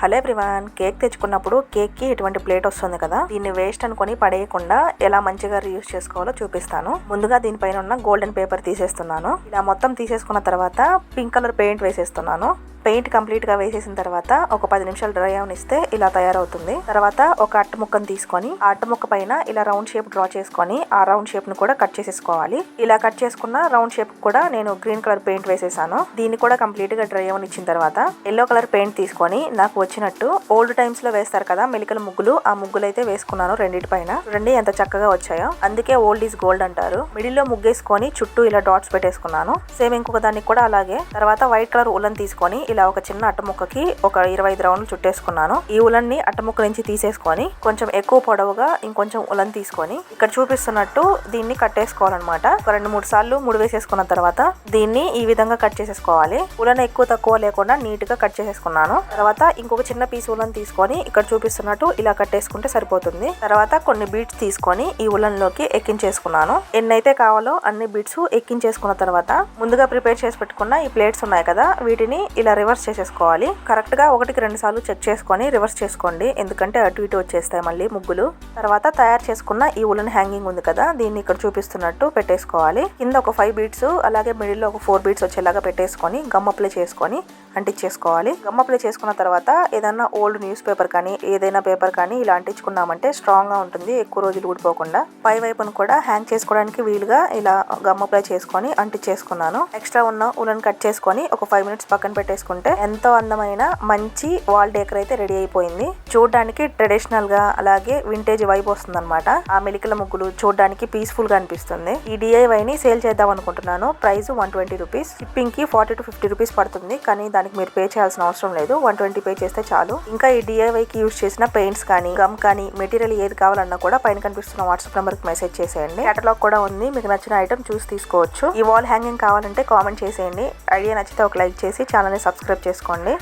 Hello everyone, cake తెచ్చుకున్నప్పుడు cake కి ఇటువంటి ప్లేట్ వస్తుంది కదా, దీన్ని వేస్ట్ అనుకొని పడేయకుండా ఎలా మంచిగా రీయూజ్ చేసుకోవాలో చూపిస్తాను. ముందుగా దీనిపైన ఉన్న గోల్డెన్ పేపర్ తీసేస్తున్నాను. ఇలా మొత్తం తీసేసుకున్న తర్వాత పింక్ కలర్ పెయింట్ వేసేస్తున్నాను. పెయింట్ కంప్లీట్ గా వేసేసిన తర్వాత ఒక 10 నిమిషాలు డ్రై అవనిస్తే ఇలా తయారవుతుంది. తర్వాత ఒక అట్ట ముక్కను తీసుకొని ఆ అట్ట ముక్క పైన ఇలా రౌండ్ షేప్ డ్రా చేసుకొని ఆ రౌండ్ షేప్ ను కూడా కట్ చేసేసుకోవాలి. ఇలా కట్ చేసుకున్న రౌండ్ షేప్ కూడా నేను గ్రీన్ కలర్ పెయింట్ వేసేసాను. దీన్ని కూడా కంప్లీట్ గా డ్రై అవనిచ్చిన తర్వాత ఎల్లో కలర్ పెయింట్ తీసుకొని నాకు వచ్చినట్టు ఓల్డ్ టైమ్స్ లో వేస్తారు కదా మెలికల ముగ్గులు, ఆ ముగ్గులు అయితే వేసుకున్నాను రెండింటి పైన. చూడండి ఎంత చక్కగా వచ్చాయో, అందుకే ఓల్డ్ ఈజ్ గోల్డ్ అంటారు. మిడిల్ లో ముగ్గేసుకొని చుట్టూ ఇలా డాట్స్ పెట్టేసుకున్నాను. సేమ్ ఇంకొక దానికి కూడా అలాగే. తర్వాత వైట్ కలర్ ఉలన్ తీసుకొని ఇలా ఒక చిన్న అట్టముక్కకి ఒక 25 రౌండ్లు చుట్టేసుకున్నాను. ఈ ఉలన్ ని అట్టముక్క నుంచి తీసేసుకొని కొంచెం ఎక్కువ పొడవుగా ఇంకొంచెం ఉలన్ తీసుకొని ఇక్కడ చూపిస్తున్నట్టు దీన్ని కట్టేసుకోవాలన్నమాట. ఒక 2-3 సార్లు ముడి వేసేసుకున్న తర్వాత దీన్ని ఈ విధంగా కట్ చేసేసుకోవాలి. ఉలన్ ఎక్కువ తక్కువ లేకుండా నీట్ గా కట్ చేసేసుకున్నాను. తర్వాత ఇంకొక చిన్న పీస్ ఉలన్ తీసుకొని ఇక్కడ చూపిస్తున్నట్టు ఇలా కట్టేసుకుంటే సరిపోతుంది. తర్వాత కొన్ని బీట్స్ తీసుకొని ఈ ఉలన్ లోకి ఎక్కించేసుకున్నాను. ఎన్నైతే కావాలో అన్ని బీట్స్ ఎక్కించేసుకున్న తర్వాత ముందుగా ప్రిపేర్ చేసి పెట్టుకున్న ఈ ప్లేట్స్ ఉన్నాయి కదా, వీటిని ఇలా రివర్స్ చేసేసుకోవాలి. కరెక్ట్ గా 1-2 సార్లు చెక్ చేసుకొని రివర్స్ చేసుకోండి, ఎందుకంటే అటు ఇటు వచ్చేస్తాయి మళ్ళీ ముగ్గులు. తర్వాత తయారు చేసుకున్న ఈ ఉలన్ హ్యాంగింగ్ ఉంది కదా, దీన్ని ఇక్కడ చూపిస్తున్నట్టు పెట్టేసుకోవాలి. కింద ఒక 5 బీట్స్ అలాగే మిడిల్ లో ఒక 4 బీట్స్ వచ్చేలాగా పెట్టేసుకొని గమ్ అప్లై చేసుకొని అంటించేసుకోవాలి. గమ్ అప్లై చేసుకున్న తర్వాత ఏదైనా ఓల్డ్ న్యూస్ పేపర్ కానీ ఏదైనా పేపర్ కానీ ఇలా అంటించుకున్నామంటే స్ట్రాంగ్ గా ఉంటుంది, ఎక్కువ రోజులు ఊడిపోకుండా. పై వైపును కూడా హ్యాంగ్ చేసుకోవడానికి వీలుగా ఇలా గమ్ అప్లై చేసుకొని అంటించేసుకున్నాను. ఎక్స్ట్రా ఉన్న ఉలన్ కట్ చేసుకొని ఒక 5 మినిట్స్ పక్కన పెట్టేసుకుంటే ఎంతో అందమైన మంచి వాల్ డెకర్ అయితే రెడీ అయిపోయింది. చూడడానికి ట్రెడిషనల్ గా అలాగే వింటేజ్ వైబ్ వస్తుంది అనమాట. ఆ మెలికల ముగ్గులు చూడడానికి పీస్ఫుల్ గా అనిపిస్తుంది. ఈ DIY ని సేల్ చేద్దాం అనుకుంటున్నాను. Price 120 rupees. షిప్పింగ్ కి 40 to 50 రూపీస్ పడుతుంది, కానీ దానికి మీరు పే చేయాల్సిన అవసరం లేదు. 120 పే చేస్తే చాలు. ఇంకా ఈ DIY కి యూజ్ చేసిన పెయింట్స్ కానీ గమ్ కానీ మెటీరియల్ ఏది కావాలన్నా కూడా పైన కనిపిస్తున్న వాట్సాప్ నెంబర్ కి మెసేజ్ చేసేయండి. కేటలాగ్ కూడా ఉంది, మీకు నచ్చిన ఐటమ్ చూసి తీసుకోవచ్చు. ఈ వాల్ హ్యాంగింగ్ కావాలంటే కామెంట్ చేసేయండి. ఐడియా నచ్చితే ఒక లైక్ చేసి ఛానల్ ని సబ్స్క్రైబ్ చేసుకోండి.